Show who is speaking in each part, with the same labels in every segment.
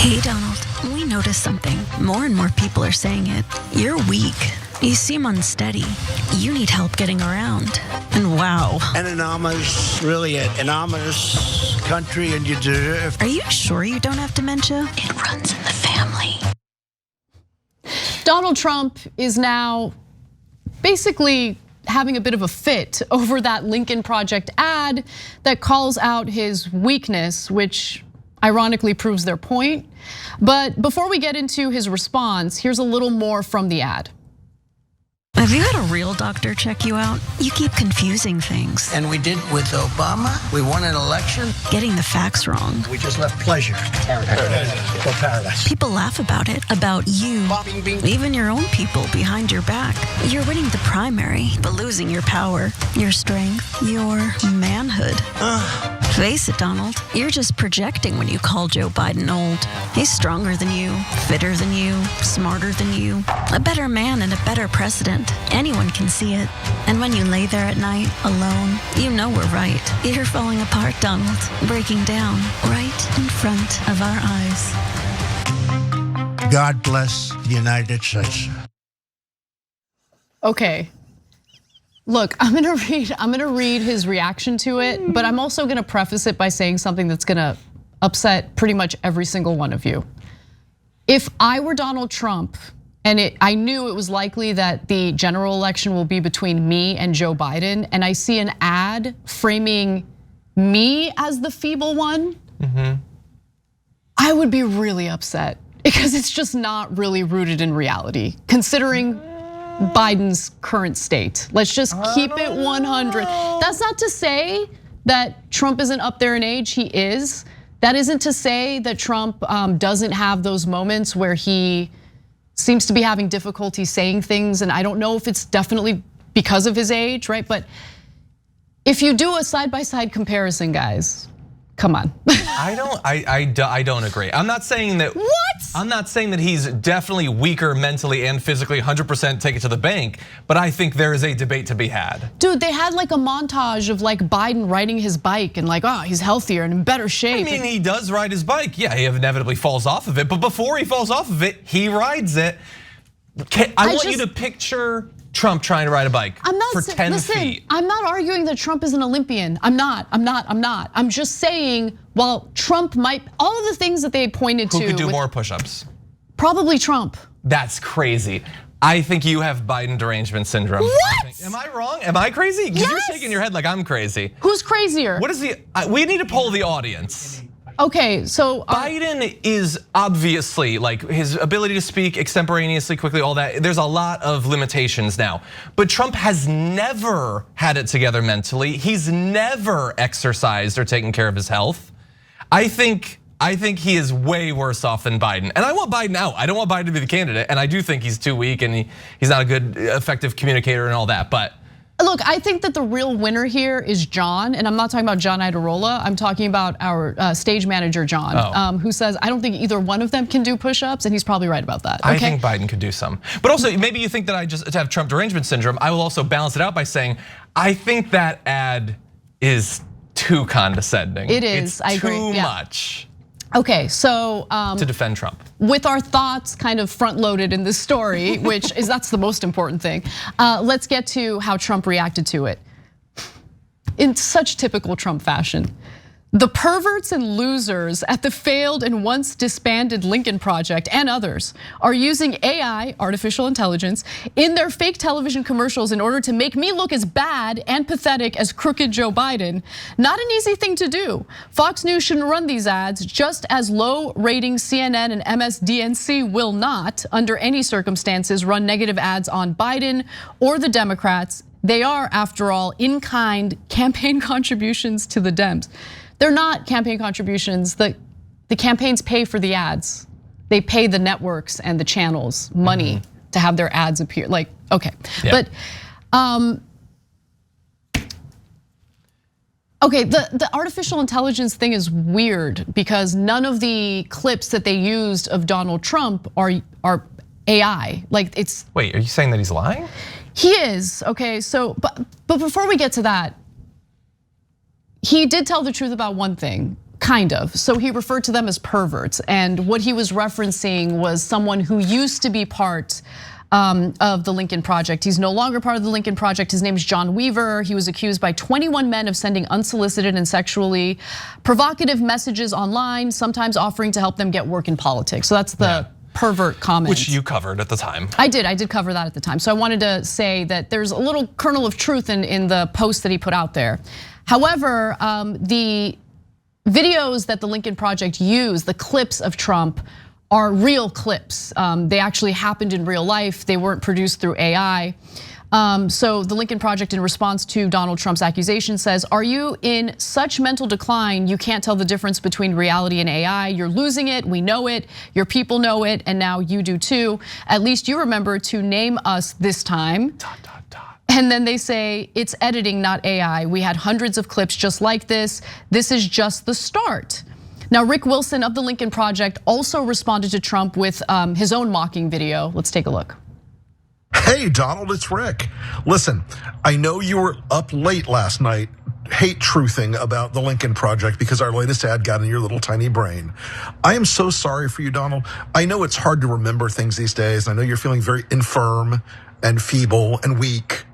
Speaker 1: Hey, Donald, we noticed something. More and more people are saying it. You're weak. You seem unsteady. You need help getting around. And wow.
Speaker 2: An anonymous, really an anonymous country, and you deserve.
Speaker 1: Are you sure you don't have dementia? It runs in the family.
Speaker 3: Donald Trump is now basically having a bit of a fit over that Lincoln Project ad that calls out his weakness, which ironically proves their point. But before we get into his response, here's a little more from the ad.
Speaker 1: Have you had a real doctor check you out? You keep confusing things.
Speaker 2: And we did with Obama. We won an election.
Speaker 1: Getting the facts wrong.
Speaker 2: We just left pleasure. Paradise.
Speaker 1: People laugh about it, about you.
Speaker 2: Bing, bing.
Speaker 1: Even your own people behind your back. You're winning the primary, but losing your power, your strength, your manhood. Face it, Donald. You're just projecting when you call Joe Biden old. He's stronger than you, fitter than you, smarter than you, a better man and a better president. Anyone can see it. And when you lay there at night, alone, you know we're right. You're falling apart, Donald. Breaking down right in front of our eyes.
Speaker 2: God bless the United States.
Speaker 3: Okay. Look, I'm gonna read his reaction to it, but I'm also gonna preface it by saying something that's gonna upset pretty much every single one of you. If I were Donald Trump, and I knew it was likely that the general election will be between me and Joe Biden, and I see an ad framing me as the feeble one, I would be really upset because it's just not really rooted in reality, considering Biden's current state. Let's just keep it 100. That's not to say that Trump isn't up there in age, he is. That isn't to say that Trump doesn't have those moments where he seems to be having difficulty saying things, and I don't know if it's definitely because of his age, right? But if you do a side-by-side comparison, guys, come on.
Speaker 4: I don't agree. I'm not saying that.
Speaker 3: What?
Speaker 4: I'm not saying that he's definitely weaker mentally and physically, 100% take it to the bank, but I think there is a debate to be had.
Speaker 3: Dude, they had like a montage of like Biden riding his bike and like, oh, he's healthier and in better shape.
Speaker 4: I mean, he does ride his bike. Yeah, he inevitably falls off of it, but before he falls off of it, he rides it. I want you to picture Trump trying to ride a bike for 10 feet.
Speaker 3: I'm not arguing that Trump is an Olympian. I'm not. I'm just saying, while Trump might, all of the things that they pointed to.
Speaker 4: Who could do more push-ups?
Speaker 3: Probably Trump.
Speaker 4: That's crazy. I think you have Biden derangement syndrome.
Speaker 3: What?
Speaker 4: Am I wrong? Am I crazy?
Speaker 3: Yes.
Speaker 4: You're shaking your head like I'm crazy.
Speaker 3: Who's crazier?
Speaker 4: What is we need to poll the audience.
Speaker 3: Okay, so
Speaker 4: Biden is obviously, like, his ability to speak extemporaneously, quickly, all that. There's a lot of limitations now. But Trump has never had it together mentally. He's never exercised or taken care of his health. I think he is way worse off than Biden. And I want Biden out. I don't want Biden to be the candidate. And I do think he's too weak and he's not a good, effective communicator and all that. But
Speaker 3: look, I think that the real winner here is John, and I'm not talking about John Iadarola. I'm talking about our stage manager, John, who says, I don't think either one of them can do push-ups, and he's probably right about that. Okay?
Speaker 4: I think Biden could do some. But also, maybe you think that I just have Trump derangement syndrome. I will also balance it out by saying, I think that ad is too condescending.
Speaker 3: It is, I agree.
Speaker 4: Too much.
Speaker 3: Okay, so
Speaker 4: to defend Trump.
Speaker 3: With our thoughts kind of front-loaded in this story, which is that's the most important thing. Let's get to how Trump reacted to it. In such typical Trump fashion. The perverts and losers at the failed and once disbanded Lincoln Project and others are using AI, artificial intelligence, in their fake television commercials in order to make me look as bad and pathetic as crooked Joe Biden. Not an easy thing to do. Fox News shouldn't run these ads, just as low-rating CNN and MSDNC will not, under any circumstances, run negative ads on Biden or the Democrats. They are, after all, in-kind campaign contributions to the Dems. They're not campaign contributions. The campaigns pay for the ads. They pay the networks and the channels money to have their ads appear. Like, okay, but okay, the artificial intelligence thing is weird because none of the clips that they used of Donald Trump are AI. Like it's.
Speaker 4: Wait, are you saying that he's lying?
Speaker 3: He is, okay, so, but before we get to that, he did tell the truth about one thing. Kind of. So he referred to them as perverts. And what he was referencing was someone who used to be part of the Lincoln Project. He's no longer part of the Lincoln Project. His name is John Weaver. He was accused by 21 men of sending unsolicited and sexually provocative messages online, sometimes offering to help them get work in politics. So that's the pervert comment.
Speaker 4: Which you covered at the time.
Speaker 3: I did cover that at the time. So I wanted to say that there's a little kernel of truth in the post that he put out there. However, the videos that the Lincoln Project used, the clips of Trump, are real clips. They actually happened in real life. They weren't produced through AI. So the Lincoln Project, in response to Donald Trump's accusation, says, "Are you in such mental decline you can't tell the difference between reality and AI? You're losing it, we know it, your people know it, and now you do too. At least you remember to name us this time." And then they say, "It's editing, not AI. We had hundreds of clips just like this. This is just the start." Now, Rick Wilson of the Lincoln Project also responded to Trump with his own mocking video. Let's take a look.
Speaker 5: Hey, Donald, it's Rick. Listen, I know you were up late last night hate truthing about the Lincoln Project because our latest ad got in your little tiny brain. I am so sorry for you, Donald. I know it's hard to remember things these days. I know you're feeling very infirm and feeble and weak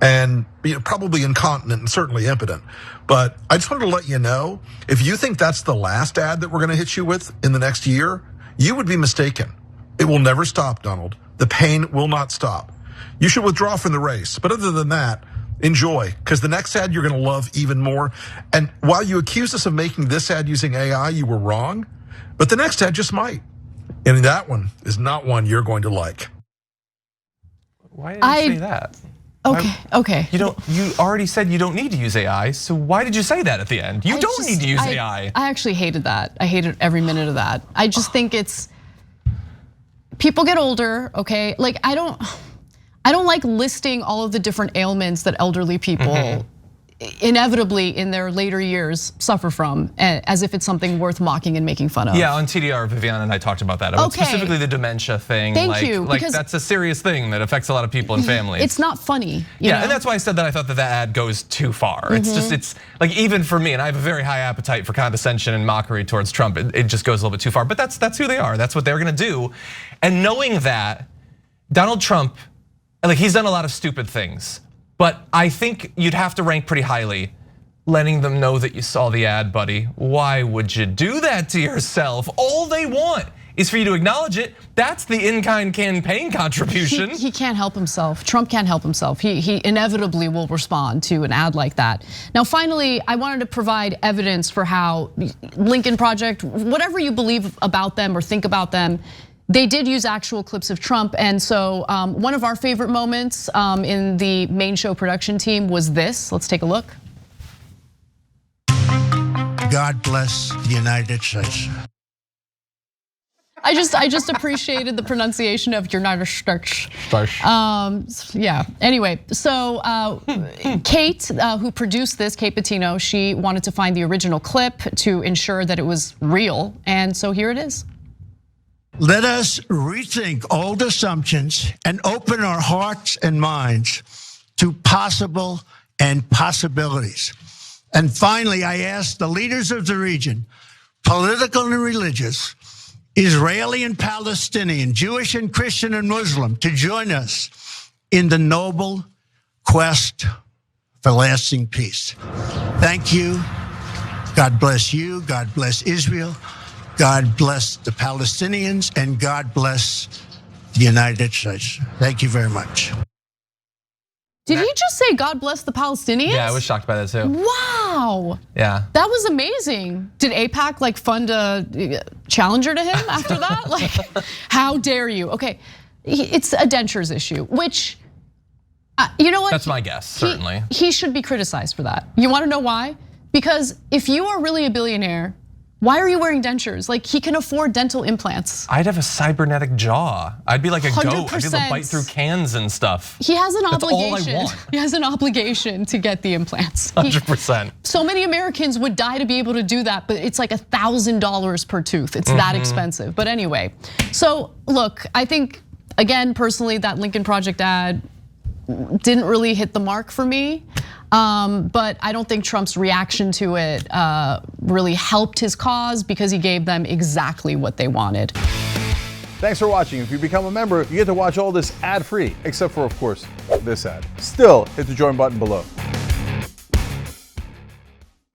Speaker 5: and probably incontinent and certainly impotent. But I just wanted to let you know, if you think that's the last ad that we're gonna hit you with in the next year, you would be mistaken. It will never stop, Donald. The pain will not stop. You should withdraw from the race. But other than that, enjoy, because the next ad you're gonna love even more. And while you accused us of making this ad using AI, you were wrong, but the next ad just might. And that one is not one you're going to like.
Speaker 4: Why did you say that?
Speaker 3: Okay.
Speaker 4: You already said you don't need to use AI, so why did you say that at the end? You don't need to use AI.
Speaker 3: I actually hated that. I hated every minute of that. I just think it's, people get older, okay? Like I don't like listing all of the different ailments that elderly people inevitably in their later years suffer from, as if it's something worth mocking and making fun of.
Speaker 4: Yeah, on TDR, Viviana and I talked about that. About specifically the dementia thing.
Speaker 3: Thank you.
Speaker 4: Like that's a serious thing that affects a lot of people and families.
Speaker 3: It's not funny.
Speaker 4: Yeah, and that's why I said that I thought that ad goes too far. It's like, even for me, and I have a very high appetite for condescension and mockery towards Trump, it just goes a little bit too far. But that's who they are. That's what they're gonna do. And knowing that, Donald Trump, like, he's done a lot of stupid things. But I think you'd have to rank pretty highly letting them know that you saw the ad, buddy. Why would you do that to yourself? All they want is for you to acknowledge it. That's the in-kind campaign contribution.
Speaker 3: He can't help himself. Trump can't help himself. He inevitably will respond to an ad like that. Now, finally, I wanted to provide evidence for how Lincoln Project, whatever you believe about them or think about them, they did use actual clips of Trump. And so one of our favorite moments in the main show production team was this. Let's take a look.
Speaker 2: God bless the United States.
Speaker 3: I just appreciated the pronunciation of United States. Yeah, anyway, so Kate, who produced this, Kate Patino, she wanted to find the original clip to ensure that it was real. And so here it is.
Speaker 2: Let us rethink old assumptions and open our hearts and minds to possible and possibilities. And finally, I ask the leaders of the region, political and religious, Israeli and Palestinian, Jewish and Christian and Muslim, to join us in the noble quest for lasting peace. Thank you. God bless you. God bless Israel. God bless the Palestinians, and God bless the United States. Thank you very much.
Speaker 3: Did he just say God bless the Palestinians?
Speaker 4: Yeah, I was shocked by that too.
Speaker 3: Wow.
Speaker 4: Yeah.
Speaker 3: That was amazing. Did AIPAC like fund a challenger to him after that? Like, how dare you? Okay, it's a dentures issue, which, you know what?
Speaker 4: That's my guess, certainly.
Speaker 3: He should be criticized for that. You wanna know why? Because if you are really a billionaire, why are you wearing dentures? Like, he can afford dental implants.
Speaker 4: I'd have a cybernetic jaw. I'd be like a
Speaker 3: 100%.
Speaker 4: goat. I'd be able to bite through cans and stuff.
Speaker 3: He has an obligation.
Speaker 4: That's all I want.
Speaker 3: He has an obligation to get the implants.
Speaker 4: 100%.
Speaker 3: So many Americans would die to be able to do that, but it's like $1,000 per tooth. It's that expensive. But anyway, so look, I think, again, personally, that Lincoln Project ad didn't really hit the mark for me. But I don't think Trump's reaction to it really helped his cause because he gave them exactly what they wanted.
Speaker 6: Thanks for watching. If you become a member, you get to watch all this ad-free, except for, of course, this ad. Still, hit the join button below.